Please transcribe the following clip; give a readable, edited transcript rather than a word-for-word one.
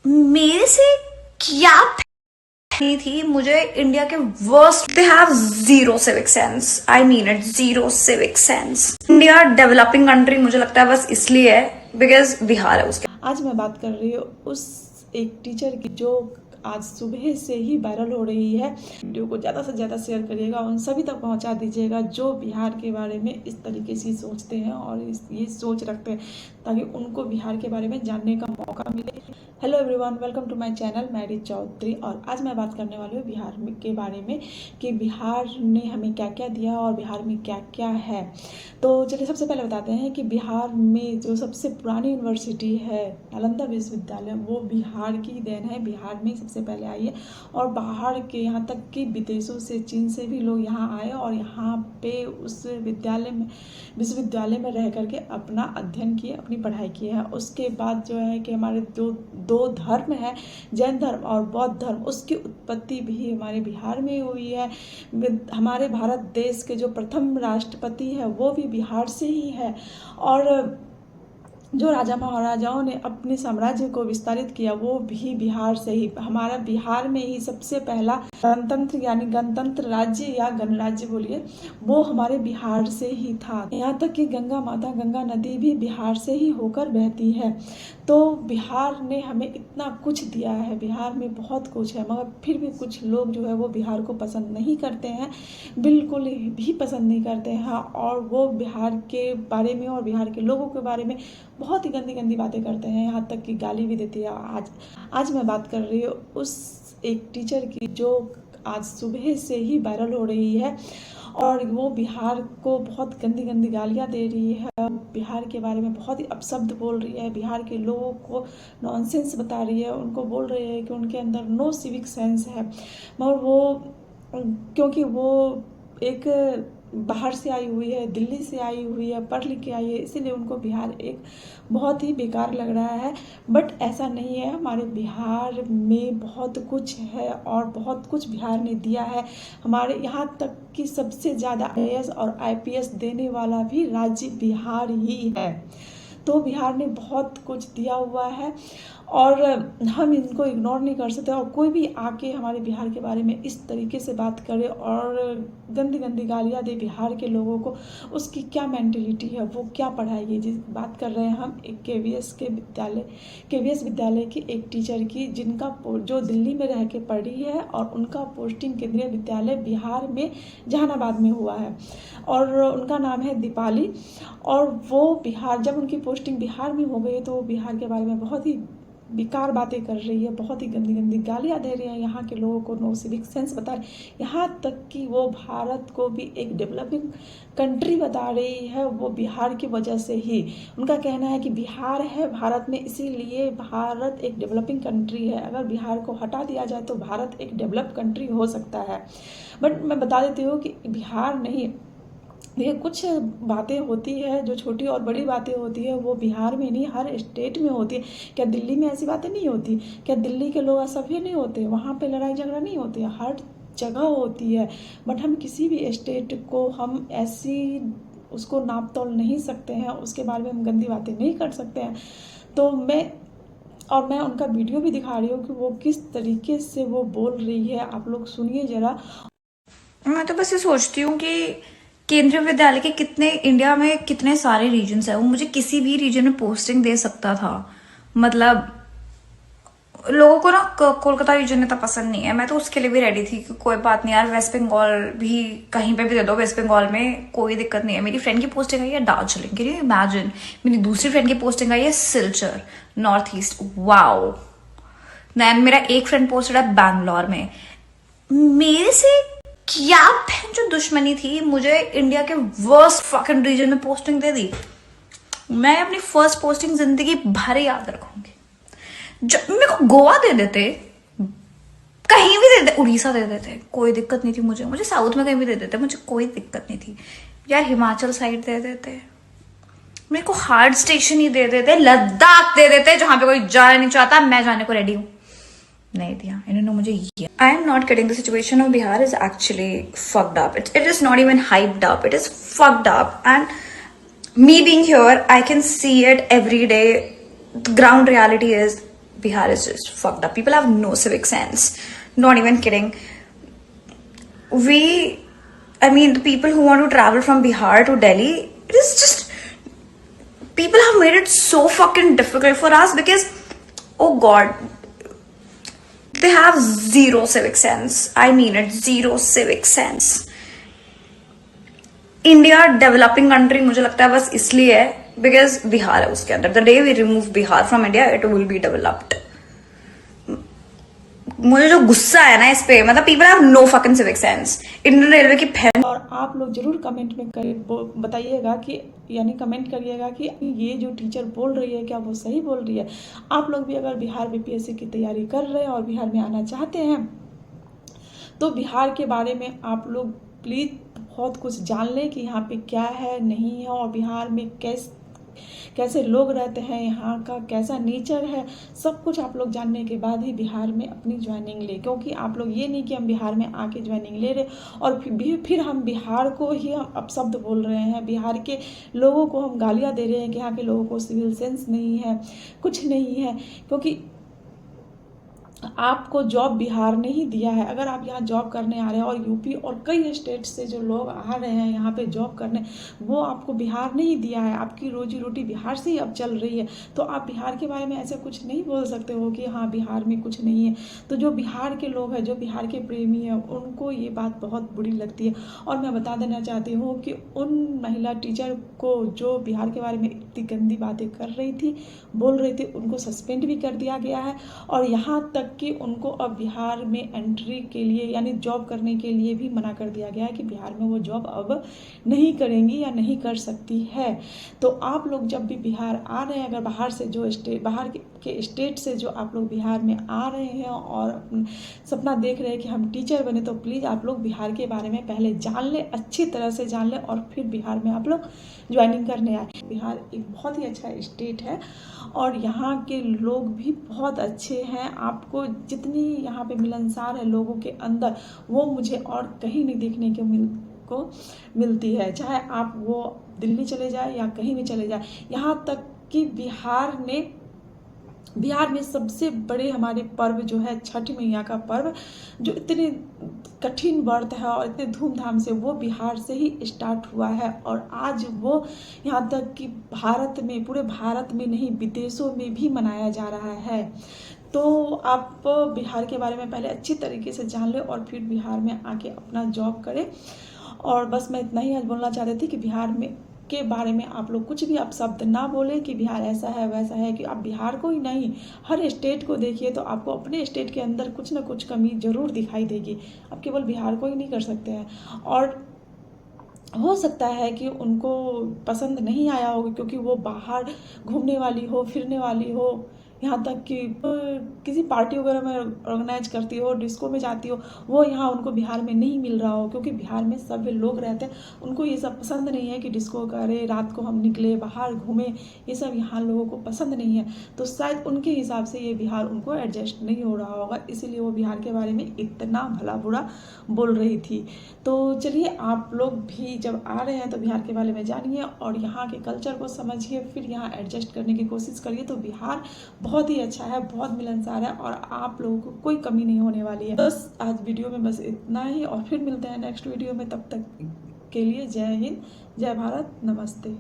मेरे से क्या नहीं थी। मुझे इंडिया के worst, they have zero civic sense, I mean it, zero civic sense. India developing country मुझे लगता है बस इसलिए है बिकॉज बिहार है उसके। आज मैं बात कर रही हूँ उस एक टीचर की जो आज सुबह से ही वायरल हो रही है। वीडियो को ज़्यादा से ज़्यादा शेयर करिएगा, उन सभी तक पहुंचा दीजिएगा जो बिहार के बारे में इस तरीके से सोचते हैं और ये सोच रखते हैं, ताकि उनको बिहार के बारे में जानने का मौका मिले। Hello everyone, welcome to my channel Mary Chaudhary. और आज मैं बात करने वाली हूँ बिहार के बारे में कि बिहार ने हमें क्या क्या दिया और बिहार में क्या क्या है। तो चलिए सबसे पहले बताते हैं कि बिहार में जो सबसे पुरानी यूनिवर्सिटी है नालंदा विश्वविद्यालय, वो बिहार की देन है। बिहार में सबसे पहले आई है और बाहर के यहाँ तक कि विदेशों से, चीन से भी लोग यहाँ आए और यहाँ पे उस विश्वविद्यालय में रह करके अपना अध्ययन किए, अपनी पढ़ाई की है। उसके बाद जो है कि हमारे दो धर्म है, जैन धर्म और बौद्ध धर्म, उसकी उत्पत्ति भी हमारे बिहार में हुई है। हमारे भारत देश के जो प्रथम राष्ट्रपति है वो भी बिहार से ही है। और जो राजा महाराजाओं ने अपने साम्राज्य को विस्तारित किया वो भी बिहार से ही। हमारा बिहार में ही सबसे पहला गणतंत्र यानी गणतंत्र राज्य या गणराज्य बोलिए, वो हमारे बिहार से ही था। यहाँ तक कि गंगा माता, गंगा नदी भी बिहार से ही होकर बहती है। तो बिहार ने हमें इतना कुछ दिया है, बिहार में बहुत कुछ है, मगर फिर भी कुछ लोग जो है वो बिहार को पसंद नहीं करते हैं, बिल्कुल भी पसंद नहीं करते हैं। और वो बिहार के बारे में और बिहार के लोगों के बारे में बहुत ही गंदी गंदी बातें करते हैं, यहाँ तक कि गाली भी देती है। आज मैं बात कर रही हूँ उस एक टीचर की जो आज सुबह से ही वायरल हो रही है और वो बिहार को बहुत गंदी गंदी गालियाँ दे रही है, बिहार के बारे में बहुत ही अपशब्द बोल रही है, बिहार के लोगों को नॉनसेंस बता रही है, उनको बोल रही है कि उनके अंदर नो सिविक सेंस है। मगर वो, क्योंकि वो एक बाहर से आई हुई है, दिल्ली से आई हुई है, पढ़ लिख के आई है, इसीलिए उनको बिहार एक बहुत ही बेकार लग रहा है। बट ऐसा नहीं है, हमारे बिहार में बहुत कुछ है और बहुत कुछ बिहार ने दिया है। हमारे यहाँ तक कि सबसे ज़्यादा IAS और IPS देने वाला भी राज्य बिहार ही है। तो बिहार ने बहुत कुछ दिया हुआ है और हम इनको इग्नोर नहीं कर सकते। और कोई भी आके हमारे बिहार के बारे में इस तरीके से बात करे और गंदी गंदी गालियाँ दे बिहार के लोगों को, उसकी क्या मेंटेलिटी है, वो क्या पढ़ाएगी। जिस बात कर रहे हैं हम एक KVS विद्यालय की एक टीचर की, जिनका जो दिल्ली में रह के पढ़ी है और उनका पोस्टिंग केंद्रीय विद्यालय बिहार में जहानाबाद में हुआ है और उनका नाम है दीपाली। और वो बिहार, जब उनकी पोस्टिंग बिहार में हो गई तो वो बिहार के बारे में बहुत ही बेकार बातें कर रही है, बहुत ही गंदी गंदी गालियाँ दे रही है, यहाँ के लोगों को नो सिविक सेंस बता रही है, यहाँ तक कि वो भारत को भी एक डेवलपिंग कंट्री बता रही है, वो बिहार की वजह से ही। उनका कहना है कि बिहार है भारत में, इसीलिए भारत एक डेवलपिंग कंट्री है। अगर बिहार को हटा दिया जाए तो भारत एक डेवलप कंट्री हो सकता है। बट मैं बता देती हूँ कि बिहार नहीं, ये कुछ बातें होती है जो छोटी और बड़ी बातें होती है, वो बिहार में नहीं हर स्टेट में होती है। क्या दिल्ली में ऐसी बातें नहीं होती? क्या दिल्ली के लोग असभ्य नहीं होते? वहाँ पे लड़ाई झगड़ा नहीं होती? हर जगह होती है। बट हम किसी भी स्टेट को हम ऐसी उसको नाप तोल नहीं सकते हैं, उसके बारे में हम गंदी बातें नहीं कर सकते हैं। तो मैं उनका वीडियो भी दिखा रही हूँ कि वो किस तरीके से वो बोल रही है, आप लोग सुनिए जरा। मैं तो बस ये सोचती हूँ कि केंद्रीय विद्यालय के कितने, इंडिया में कितने सारे रीजन्स है, वो मुझे किसी भी रीजन में पोस्टिंग दे सकता था। मतलब लोगों को ना कोलकाता रीजन इतना पसंद नहीं है, मैं तो उसके लिए भी रेडी थी कि कोई बात नहीं यार, वेस्ट बंगाल भी कहीं पे भी दे दो, वेस्ट बंगाल में कोई दिक्कत नहीं है। मेरी फ्रेंड की पोस्टिंग आई है दार्जिलिंग, कैन यू इमेजिन। मेरी दूसरी फ्रेंड की पोस्टिंग आई है Silchar, north east, wow. Then मेरा एक फ्रेंड पोस्टेड है बैंगलोर में। मेरे से क्या बहन जो दुश्मनी थी, मुझे इंडिया के वर्स्ट फकिंग रीजन में पोस्टिंग दे दी। मैं अपनी फर्स्ट पोस्टिंग जिंदगी भर याद रखूंगी। जब मेरे को गोवा दे देते, कहीं भी दे देते, उड़ीसा दे देते, कोई दिक्कत नहीं थी मुझे साउथ में कहीं भी दे देते, मुझे कोई दिक्कत नहीं थी यार। हिमाचल साइड दे देते, मेरे को हार्ड स्टेशन ही दे देते, लद्दाख दे देते, जहां पे कोई जाना नहीं चाहता, मैं जाने को रेडी हूं। नहीं दिया इन्होंने मुझे ये। I am not kidding, the situation of Bihar is actually fucked up. It is not even hyped up, it is fucked up. And me being here, I can see it every day. The ground reality is Bihar is just fucked up. People have no civic sense. Not even kidding. I mean, the people who want to travel from Bihar to Delhi, it is just, people have made it so fucking difficult for us because, oh god, they have zero civic sense. I mean it, zero civic sense. India developing country मुझे लगता है बस इसलिए है because Bihar है उसके अंदर. The day we remove Bihar from India it will be developed. मुझे जो गुस्सा है ना इस पे, मतलब people have no fucking civic sense. Indian railway की और आप लोग जरूर कमेंट में बताइएगा कि, यानी कमेंट करिएगा कि ये जो टीचर बोल रही है क्या वो सही बोल रही है. आप लोग भी अगर बिहार बीपीएससी की तैयारी कर रहे हैं और बिहार में आना चाहते हैं तो बिहार के बारे में आप लोग प्लीज़ बहुत कुछ जान लें कि यहाँ पे क्या है नहीं है, और बिहार में कैसे लोग रहते हैं, यहाँ का कैसा नेचर है, सब कुछ आप लोग जानने के बाद ही बिहार में अपनी ज्वाइनिंग ले. क्योंकि आप लोग ये नहीं कि हम बिहार में आके ज्वाइनिंग ले रहे और फिर हम बिहार को ही हम अपशब्द बोल रहे हैं, बिहार के लोगों को हम गालियाँ दे रहे हैं कि यहाँ के लोगों को सिविल सेंस नहीं है, कुछ नहीं है. क्योंकि आपको जॉब बिहार ने ही दिया है. अगर आप यहाँ जॉब करने आ रहे हैं और यूपी और कई स्टेट से जो लोग आ रहे हैं यहाँ पे जॉब करने, वो आपको बिहार ने ही दिया है. आपकी रोजी रोटी बिहार से ही अब चल रही है. तो आप बिहार के बारे में ऐसे कुछ नहीं बोल सकते हो कि हाँ बिहार में कुछ नहीं है. तो जो बिहार के लोग हैं, जो बिहार के प्रेमी हैं, उनको ये बात बहुत बुरी लगती है. और मैं बता देना चाहती हूँ कि उन महिला टीचर को जो बिहार के बारे में इतनी गंदी बातें कर रही थी, बोल रही थी, उनको सस्पेंड भी कर दिया गया है. और यहाँ तक कि उनको अब बिहार में एंट्री के लिए यानी जॉब करने के लिए भी मना कर दिया गया है कि बिहार में वो जॉब अब नहीं करेंगी या नहीं कर सकती है. तो आप लोग जब भी बिहार आ रहे हैं, अगर बाहर से जो बाहर के स्टेट से जो आप लोग बिहार में आ रहे हैं और सपना देख रहे हैं कि हम टीचर बने, तो प्लीज़ आप लोग बिहार के बारे में पहले जान लें, अच्छी तरह से जान लें, और फिर बिहार में आप लोग ज्वाइनिंग करने आए. बिहार एक बहुत ही अच्छा स्टेट है और यहाँ के लोग भी बहुत अच्छे हैं. आपको जितनी यहाँ पे मिलनसार है लोगों के अंदर, वो मुझे और कहीं नहीं देखने को मिलती है. चाहे आप वो दिल्ली चले जाए या कहीं भी चले जाए. यहाँ तक कि बिहार में सबसे बड़े हमारे पर्व जो है छठ मैया का पर्व, जो इतने कठिन व्रत है और इतने धूमधाम से, वो बिहार से ही स्टार्ट हुआ है. और आज वो यहाँ तक कि भारत में, पूरे भारत में नहीं विदेशों में भी मनाया जा रहा है. तो आप बिहार के बारे में पहले अच्छी तरीके से जान लें और फिर बिहार में आके अपना जॉब करें. और बस मैं इतना ही आज बोलना चाहती थी कि बिहार में के बारे में आप लोग कुछ भी आप शब्द ना बोलें कि बिहार ऐसा है वैसा है. कि आप बिहार को ही नहीं, हर स्टेट को देखिए तो आपको अपने स्टेट के अंदर कुछ ना कुछ कमी ज़रूर दिखाई देगी. आप केवल बिहार को ही नहीं कर सकते हैं. और हो सकता है कि उनको पसंद नहीं आया होगा क्योंकि वो बाहर घूमने वाली हो, फिरने वाली हो, यहाँ तक कि किसी पार्टी वगैरह में ऑर्गेनाइज करती हो, डिस्को में जाती हो, वो यहाँ उनको बिहार में नहीं मिल रहा हो. क्योंकि बिहार में सब लोग रहते हैं, उनको ये सब पसंद नहीं है कि डिस्को करें, रात को हम निकले बाहर घूमें, ये सब यहाँ लोगों को पसंद नहीं है. तो शायद उनके हिसाब से ये बिहार उनको एडजस्ट नहीं हो रहा होगा, इसीलिए वो बिहार के बारे में इतना भला बुरा बोल रही थी. तो चलिए, आप लोग भी जब आ रहे हैं तो बिहार के बारे में जानिए और यहाँ के कल्चर को समझिए, फिर यहाँ एडजस्ट करने की कोशिश करिए. तो बिहार बहुत ही अच्छा है, बहुत मिलनसार है और आप लोगों को कोई कमी नहीं होने वाली है. बस आज वीडियो में बस इतना ही और फिर मिलते हैं नेक्स्ट वीडियो में. तब तक के लिए जय हिंद, जय भारत, नमस्ते.